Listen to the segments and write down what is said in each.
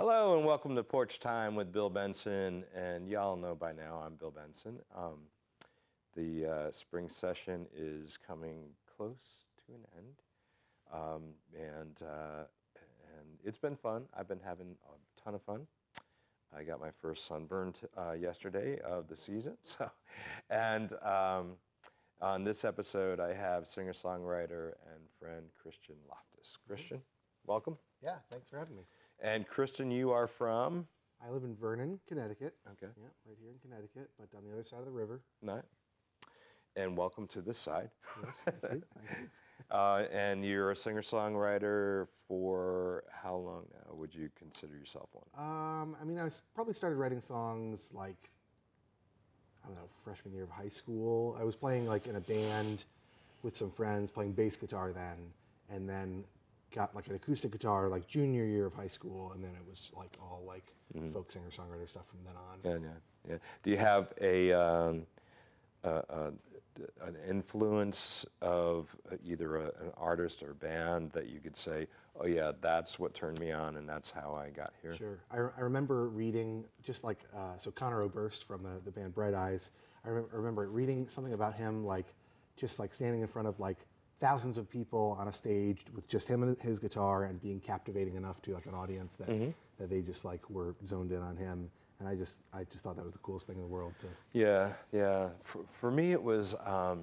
Hello and welcome to Porch Time with Bill Benson, and y'all know by now I'm Bill Benson. The spring session is coming close to an end, and it's been fun. I've been having a ton of fun. I got my first sunburn yesterday of the season, and on this episode I have singer-songwriter and friend Christian Loftus. Christian, welcome. Yeah, thanks for having me. And Kristen, you are from? I live in Vernon, Connecticut. Okay. Yeah, right here in Connecticut, but on the other side of the river. Nice. And welcome to this side. Yes, thank you. Thank you. And you're a singer-songwriter for how long now? Would you consider yourself one? I probably started writing songs like, I don't know, freshman year of high school. I was playing like in a band with some friends, playing bass guitar then, and then got like an acoustic guitar like junior year of high school, and then it was like all like folk singer-songwriter stuff from then on. Yeah. Do you have an influence of either an artist or band that you could say, oh yeah, that's what turned me on and that's how I got here? Sure. I remember reading, just like, so Conor Oberst from the band Bright Eyes, I remember reading something about him, like, just like standing in front of like thousands of people on a stage with just him and his guitar and being captivating enough to like an audience that they just like were zoned in on him. And I just thought that was the coolest thing in the world. So yeah. For me, it was I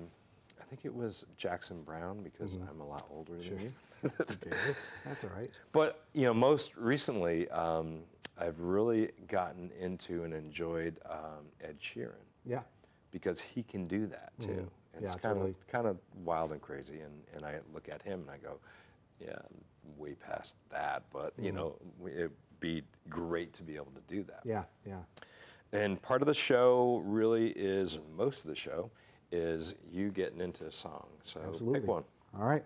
think it was Jackson Browne, because I'm a lot older than you. That's okay. That's all right. But most recently, I've really gotten into and enjoyed Ed Sheeran. Yeah. Because he can do that too. And Yeah, it's totally. kind of wild and crazy. And I look at him and I go, yeah, I'm way past that. But it'd be great to be able to do that. Yeah. And part of the show really is, most of the show, is you getting into a song. So Absolutely. pick one. All right.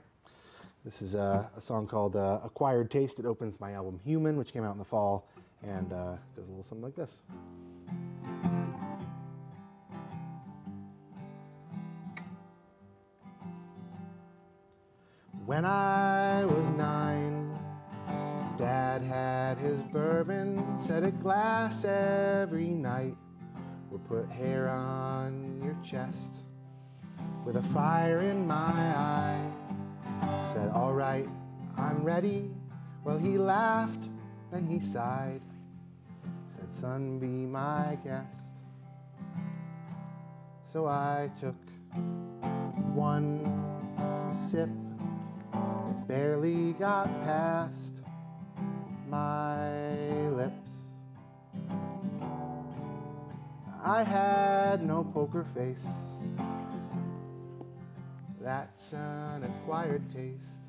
This is a song called Acquired Taste. It opens my album Human, which came out in the fall, and goes a little something like this. When I was 9, Dad had his bourbon, set a glass every night. Would put hair on your chest with a fire in my eye. Said, all right, I'm ready. Well, he laughed, then he sighed. Said, son, be my guest. So I took one sip. It barely got past my lips. I had no poker face. That's an acquired taste.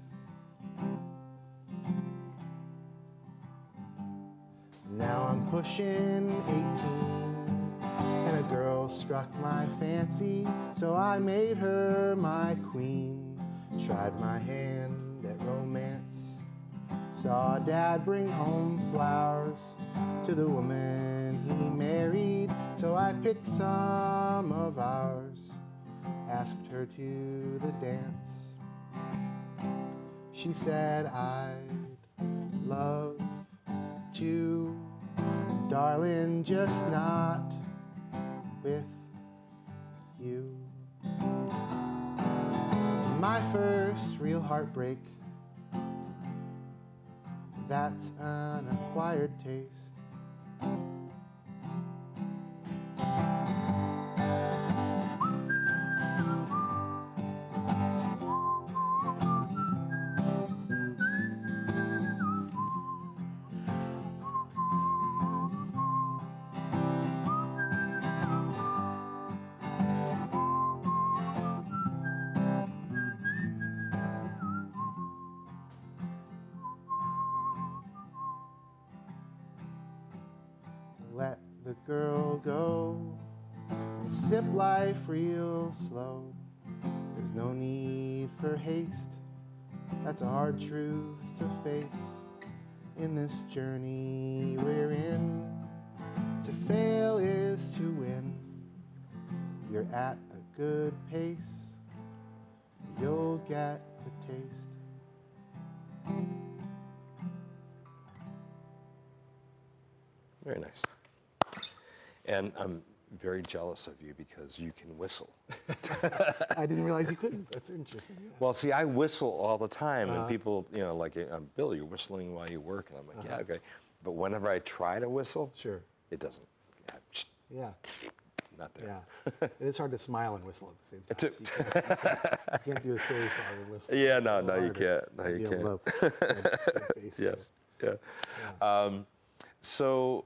Now I'm pushing 18, and a girl struck my fancy, so I made her my queen. Tried my hand at romance. Saw Dad bring home flowers to the woman he married, so I picked some of ours. Asked her to the dance. She said, I'd love to, darling, just not with you. My first real heartbreak, that's an acquired taste. Let the girl go and sip life real slow. There's no need for haste. That's a hard truth to face in this journey we're in. To fail is to win. You're at a good pace. You'll get the taste. Very nice. And I'm very jealous of you because you can whistle. I didn't realize you couldn't. That's interesting. Yeah. Well, see, I whistle all the time, and people, like, Bill, you're whistling while you work, and I'm like, yeah, okay. But whenever I try to whistle, Sure. it doesn't. Yeah. Not there. Yeah. It is hard to smile and whistle at the same time. So you can't do a silly song and whistle. Yeah, It's no, a little you harder. can't. No, you Be able can't. to face Yes. it. Yeah. So,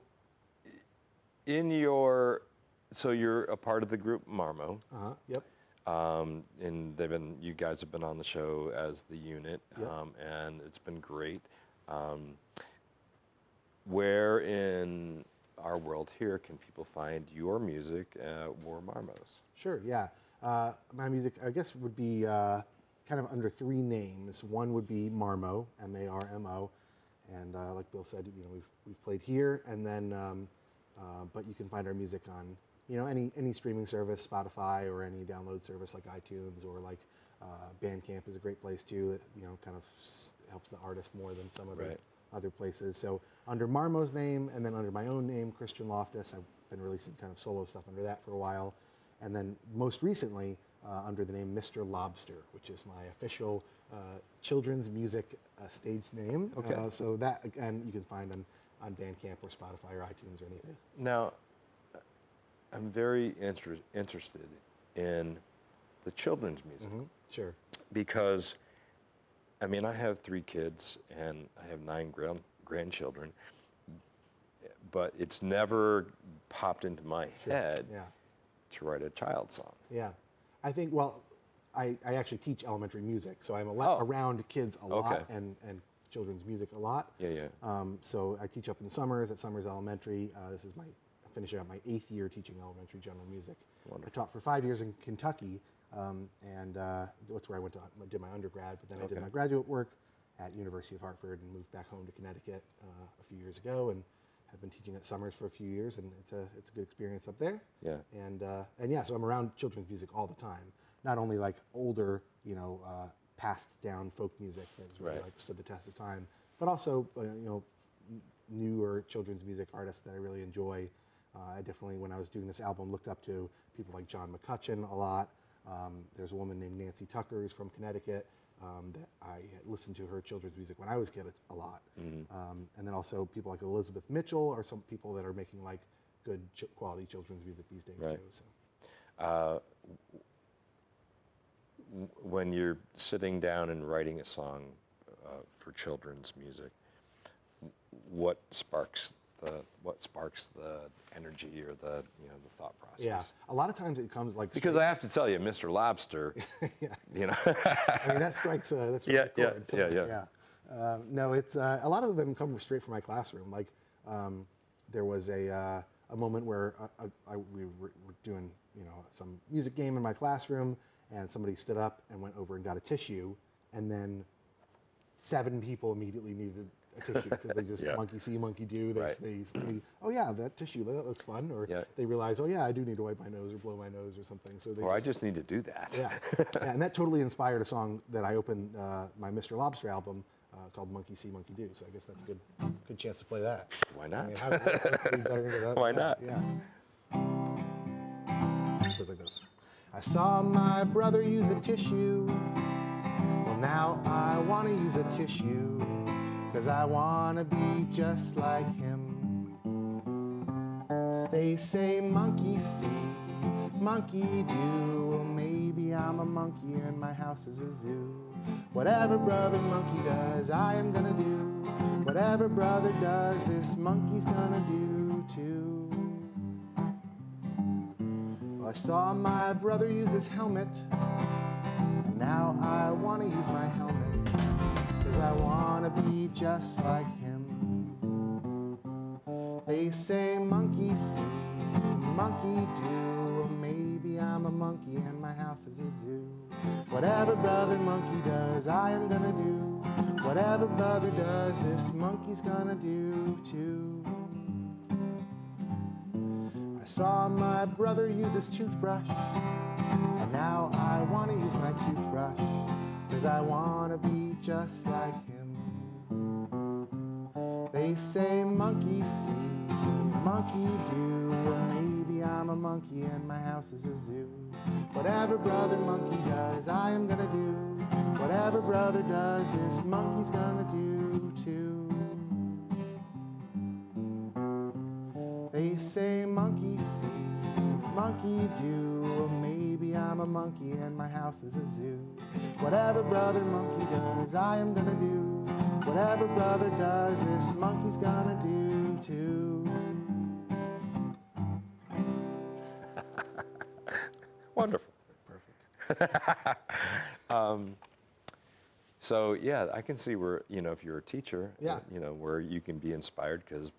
you're a part of the group Marmo, Yep. and you guys have been on the show as the unit, Yep. and it's been great. Where in our world here can people find your music or Marmo's? Sure, yeah. My music, I guess, would be kind of under three names. One would be Marmo, M-A-R-M-O, and like Bill said, we've played here, and then, but you can find our music on, any streaming service, Spotify, or any download service like iTunes, or like Bandcamp is a great place too. That kind of helps the artist more than some of the other places. So under Marmo's name, and then under my own name, Christian Loftus, I've been releasing kind of solo stuff under that for a while. And then most recently, under the name Mr. Lobster, which is my official children's music stage name. Okay. So that, again, you can find on Bandcamp or Spotify or iTunes or anything. Now, I'm very interested in the children's music. Mm-hmm. Sure. Because, I have 3 kids and I have 9 grandchildren, but it's never popped into my head to write a child song. Yeah. I think, I actually teach elementary music, so I'm around kids a lot and children's music a lot. Yeah. So I teach up in the summers at Summers Elementary. This is finishing up my 8th year teaching elementary general music. Wonderful. I taught for 5 years in Kentucky, and that's where I did my undergrad, but then I did my graduate work at University of Hartford and moved back home to Connecticut a few years ago, and have been teaching at Summers for a few years, and it's a good experience up there. Yeah. And yeah, so I'm around children's music all the time. Not only like older, passed down folk music that's really like stood the test of time, but also newer children's music artists that I really enjoy. I definitely, when I was doing this album, looked up to people like John McCutcheon a lot. There's a woman named Nancy Tucker who's from Connecticut that I listened to her children's music when I was a kid a lot. Mm-hmm. And then also people like Elizabeth Mitchell are some people that are making like good quality children's music these days too. So. When you're sitting down and writing a song for children's music, what sparks the energy or the thought process? Yeah, a lot of times it comes like because I have to tell you, Mr. Lobster, that strikes that's yeah. No, it's a lot of them come straight from my classroom. Like there was a moment where we were doing some music game in my classroom, and somebody stood up and went over and got a tissue, and then 7 people immediately needed a tissue because they just monkey see, monkey do. They say, oh yeah, that tissue, that looks fun. Or they realize, oh yeah, I do need to wipe my nose or blow my nose or something. So they I just need to do that. Yeah, and that totally inspired a song that I opened my Mr. Lobster album called Monkey See, Monkey Do. So I guess that's a good chance to play that. Why not? How do you better into that? Why not? Yeah. It goes like this. I saw my brother use a tissue. Well, now I want to use a tissue, 'cause I want to be just like him. They say monkey see, monkey do. Well, maybe I'm a monkey and my house is a zoo. Whatever brother monkey does, I am gonna do. Whatever brother does, this monkey's gonna do too. I saw my brother use his helmet, and now I want to use my helmet, 'cause I want to be just like him. They say monkey see, monkey do. Well, maybe I'm a monkey and my house is a zoo. Whatever brother monkey does, I am gonna do. Whatever brother does, this monkey's gonna do too. I saw my brother use his toothbrush, and now I want to use my toothbrush, 'cause I want to be just like him. They They say monkey see, monkey do. Well, maybe I'm a monkey and my house is a zoo. Whatever brother monkey does, I am gonna do. Whatever brother does, this monkey's gonna do too. They say monkey see, monkey do. Well, maybe I'm a monkey and my house is a zoo. Whatever brother monkey does, I am gonna do. Whatever brother does, this monkey's gonna do too. Wonderful. Perfect. So yeah, I can see where, if you're a teacher, Yeah. where you can be inspired because,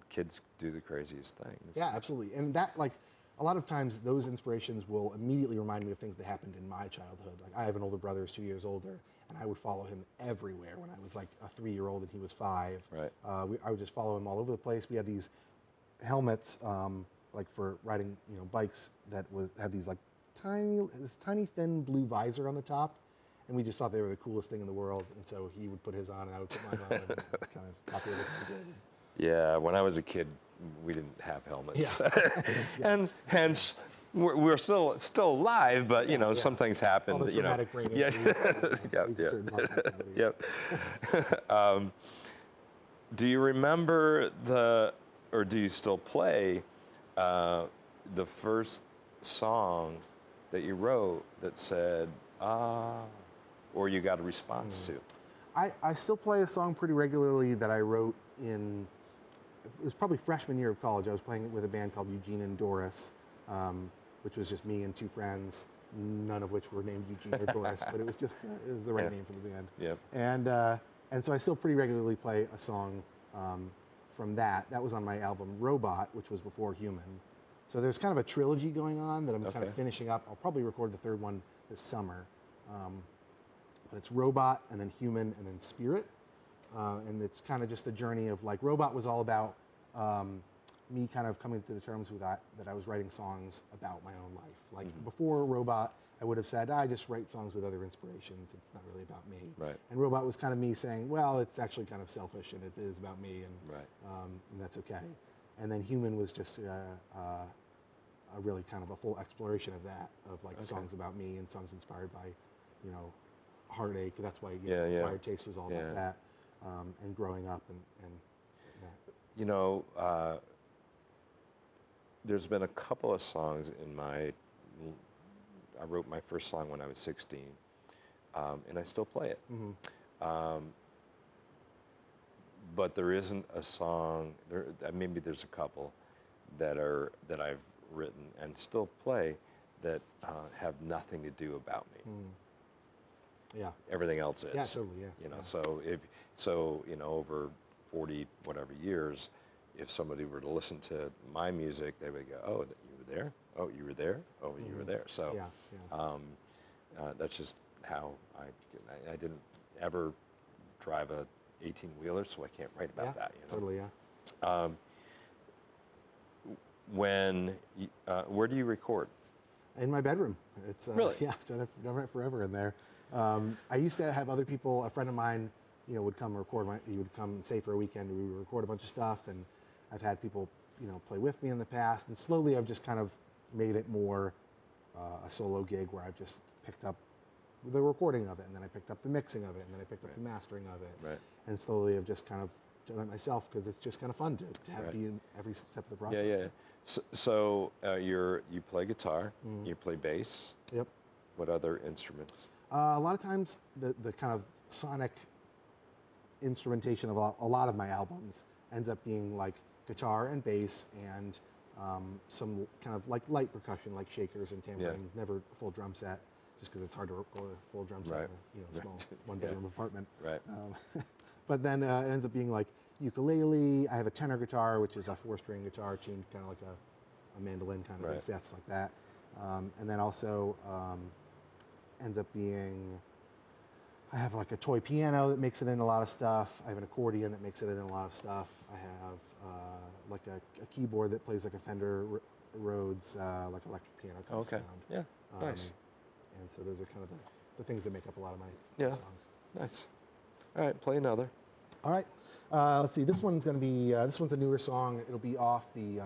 kids do the craziest things. Yeah, absolutely. And that, like, a lot of times those inspirations will immediately remind me of things that happened in my childhood. Like, I have an older brother who's 2 years older, and I would follow him everywhere when I was like a 3-year-old and he was 5. Right. I would just follow him all over the place. We had these helmets, like for riding, bikes that had these like tiny thin blue visor on the top, and we just thought they were the coolest thing in the world. And so he would put his on, and I would put mine on, and kind of copy what he did. Yeah, when I was a kid, we didn't have helmets, Yeah. and hence we're still alive. But some things happen. All the traumatic brain Yeah, injuries. Yep. Do you remember or do you still play the first song that you wrote that said or you got a response to? I still play a song pretty regularly that I wrote it was probably freshman year of college. I was playing with a band called Eugene and Doris, which was just me and 2 friends, none of which were named Eugene or Doris, but it was just, it was the right name for the band. Yep. And so I still pretty regularly play a song from that. That was on my album Robot, which was before Human. So there's kind of a trilogy going on that I'm kind of finishing up. I'll probably record the 3rd one this summer. But it's Robot, and then Human, and then Spirit. And it's kind of just a journey of, like, Robot was all about me kind of coming to the terms with that I was writing songs about my own life. Like, before Robot, I would have said, I just write songs with other inspirations. It's not really about me. Right. And Robot was kind of me saying, well, it's actually kind of selfish, and it is about me, and, and that's okay. And then Human was just a really kind of a full exploration of that, of like songs about me and songs inspired by, heartache. That's why Acquired Taste was all about that, and growing up and that. There's been a couple of songs I wrote my first song when I was 16, and I still play it. But there isn't a song, maybe there's a couple that I've written and still play that have nothing to do about me. Yeah. Everything else is. Yeah, totally. Yeah. So over 40 whatever years, if somebody were to listen to my music, they would go, "Oh, you were there. Oh, you were there. Oh, you were there." So that's just how I didn't ever drive a 18-wheeler, so I can't write about that. Totally. Yeah. Where do you record? In my bedroom. It's really? Yeah, I've done it forever in there. I used to have other people. A friend of mine, would come record he would come and stay for a weekend. We would record a bunch of stuff, and I've had people, play with me in the past. And slowly, I've just kind of made it more a solo gig where I've just picked up the recording of it, and then I picked up the mixing of it, and then I picked up the mastering of it. Right. And slowly, I've just kind of done it myself because it's just kind of fun to have be in every step of the process. Yeah. So you play guitar, you play bass. Yep. What other instruments? A lot of times, the kind of sonic instrumentation of a lot of my albums ends up being like guitar and bass and some kind of like light percussion, like shakers and tambourines. Never a full drum set, just because it's hard to record a full drum set in a small one-bedroom apartment. Right. But then it ends up being like ukulele. I have a tenor guitar, which is a 4-string guitar tuned kind of like a mandolin, kind of in fifths like that. And then also ends up being, I have like a toy piano that makes it in a lot of stuff. I have an accordion that makes it in a lot of stuff. I have like a keyboard that plays like a Fender Rhodes, like electric piano kind of sound. Yeah, nice. And so those are kind of the things that make up a lot of my songs. Nice. All right, play another. All right. Let's see. This one's going to be. This one's a newer song. It'll be off the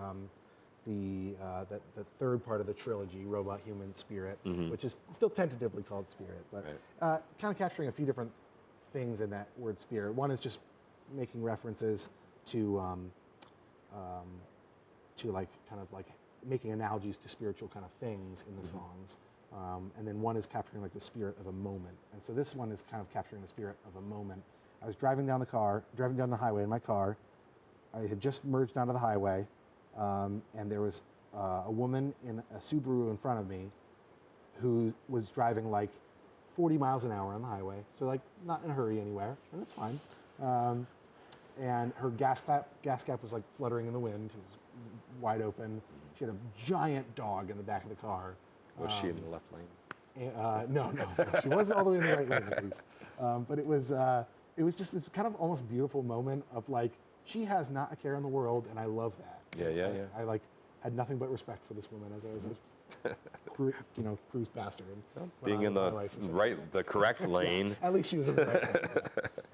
third part of the trilogy, Robot, Human, Spirit, which is still tentatively called Spirit, but kind of capturing a few different things in that word spirit. One is just making references to like kind of like making analogies to spiritual kind of things in the songs. And then one is capturing like the spirit of a moment. And so this one is kind of capturing the spirit of a moment. I was driving down the highway in my car. I had just merged onto the highway, and there was a woman in a Subaru in front of me who was driving like 40 miles an hour on the highway. So like not in a hurry anywhere, and that's fine. And her gas cap was like fluttering in the wind. It was wide open. She had a giant dog in the back of the car. Was she in the left lane? No, she wasn't all the way in the right lane at least. But it was just this kind of almost beautiful moment of like, she has not a care in the world, and I love that. Yeah. I like had nothing but respect for this woman as I was, cruised past her. And being in the correct lane. At least she was in the right lane.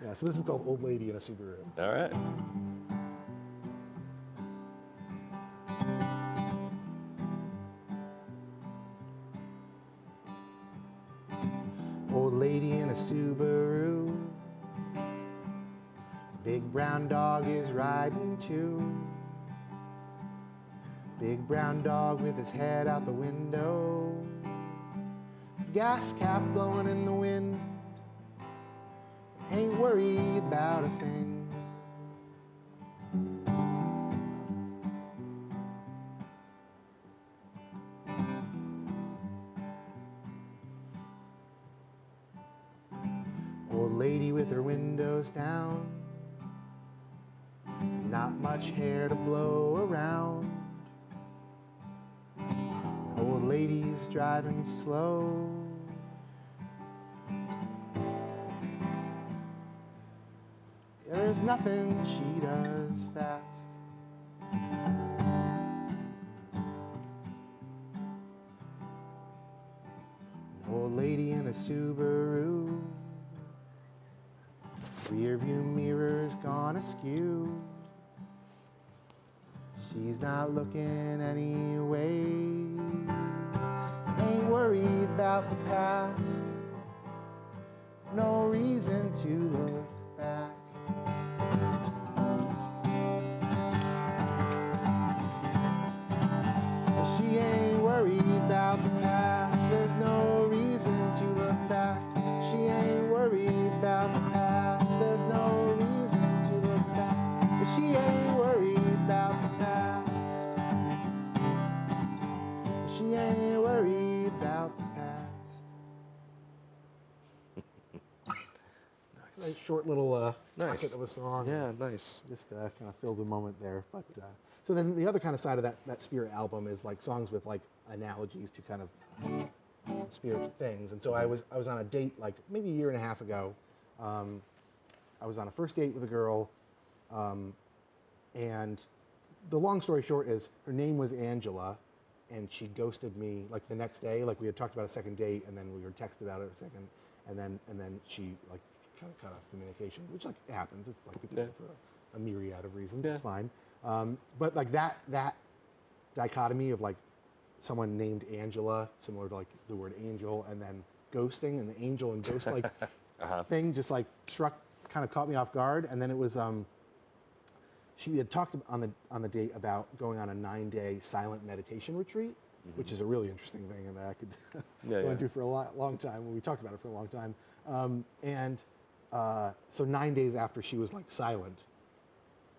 Yeah. So this is called Old Lady in a Subaru. All right. Old lady in a Subaru. Big brown dog is riding too. Big brown dog with his head out the window. Gas cap blowing in the wind. Ain't worried about a thing. Old lady with her windows down. Not much hair to blow around. Old lady's driving slow. Yeah, there's nothing she does fast. An old lady in a Subaru. Rear view mirror's gone askew. She's not looking any way. Ain't worried about the past. No reason to look back. She ain't worried about the past. There's no reason to look back. She ain't worried about the past. There's no reason to look back. But she ain't worried about the past. She ain't worried about the past. Nice. Nice short little Nice. pocket of a song. Yeah, nice. Just kind of fills a moment there. But so then the other kind of side of that Spirit album is like songs with like analogies to kind of spiritual things. And so I was on a date like maybe a year and a half ago. I was on a first date with a girl, and the long story short is her name was Angela, and she ghosted me like the next day. Like we had talked about a second date, and then we were texted about it a second, and then she like kind of cut off communication, which like happens. It's like people do it for a myriad of reasons. Yeah. It's fine. But like that dichotomy of like someone named Angela, similar to like the word angel, and then ghosting, and the angel and ghost like thing just like kind of caught me off guard. And then it was she had talked on the date about going on a 9-day silent meditation retreat, which is a really interesting thing, and that I could go into for a long time. We talked about it for a long time. So 9 days after she was like silent,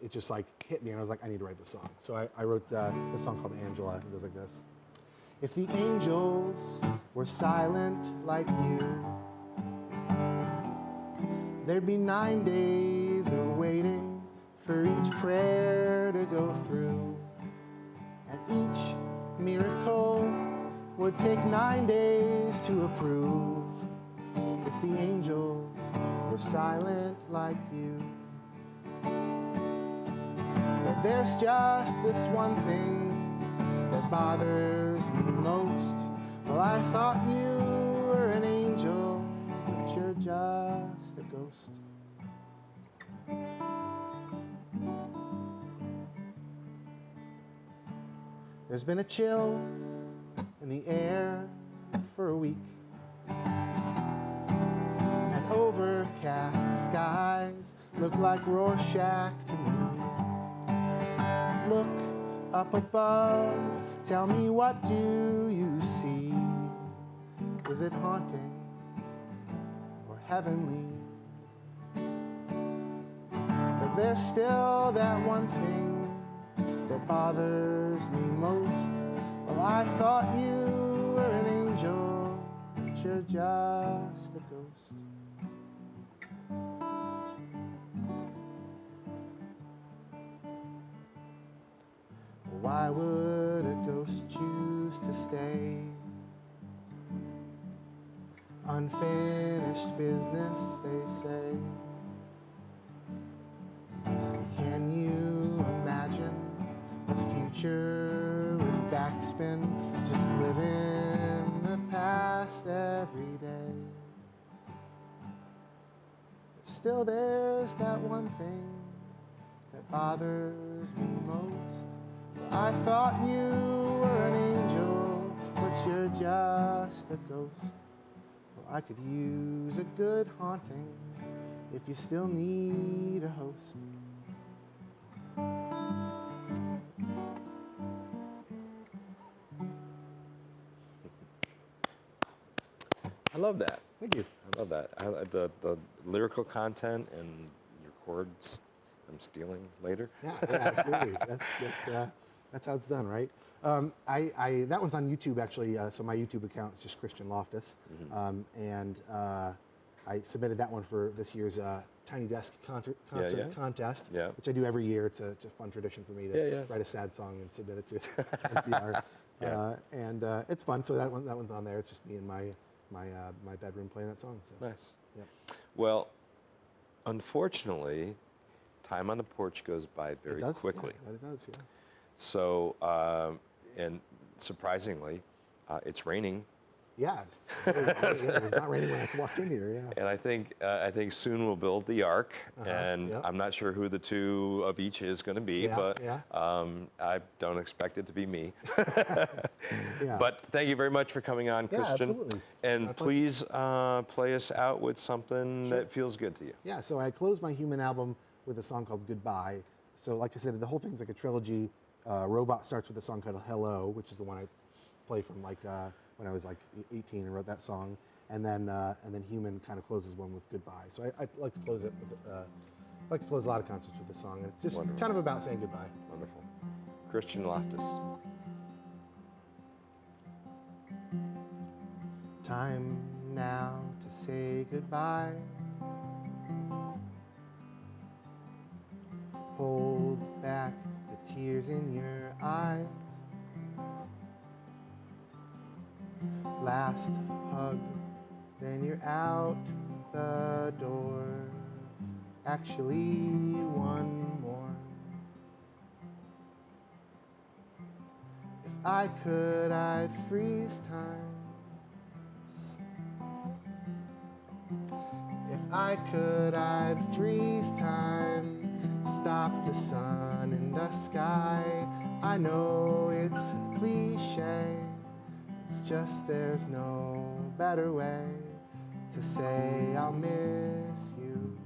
it just like hit me, and I was like, I need to write this song. So I wrote this song called Angela. It goes like this. If the angels were silent like you, there'd be 9 days of waiting for each prayer to go through. And each miracle would take 9 days to approve. If the angels were silent like you. But there's just this one thing that bothers me most. Well, I thought you were an angel, but you're just a ghost. There's been a chill in the air for a week, and overcast skies look like Rorschach to me. Look up above, tell me, what do you see? Is it haunting or heavenly? But there's still that one thing that bothers me most. Well, I thought you were an angel, but you're just a ghost. Why would a ghost choose to stay? Unfinished business, they say. Can you imagine a future with backspin? Just live in the past every day. But still there's that one thing that bothers me most. I thought you were an angel, but you're just a ghost. Well, I could use a good haunting if you still need a host. I love that. Thank you. I love that. The lyrical content and your chords, I'm stealing later. Yeah, absolutely. That's how it's done, right? That one's on YouTube, actually. So my YouTube account is just Christian Loftus. And I submitted that one for this year's Tiny Desk concert contest, which I do every year. It's a fun tradition for me to write a sad song and submit it to NPR. And it's fun. So that one's on there. It's just me in my bedroom playing that song. So. Nice. Yep. Well, unfortunately, time on the porch goes by very quickly. Yeah, it does, yeah. So, and surprisingly, it's raining. Yeah, it was not raining when I walked in here, yeah. And I think soon we'll build the ark, and I'm not sure who the two of each is going to be, but I don't expect it to be me. But thank you very much for coming on, Christian. Yeah, absolutely. And please play us out with something that feels good to you. Yeah, so I closed my Human album with a song called Goodbye. So like I said, the whole thing's like a trilogy. Robot starts with a song called Hello, which is the one I play from like when I was like 18 and wrote that song, and then Human kind of closes one with Goodbye. So I like to close it with like to close a lot of concerts with this song, and it's just kind of about saying goodbye. Wonderful. Christian Loftus. Time now to say goodbye. Hold back the tears in your eyes. Last hug, then you're out the door. Actually, one more. If I could, I'd freeze time. If I could, I'd freeze time. Stop the sun in the sky. I know it's cliche. It's just there's no better way to say I'll miss you.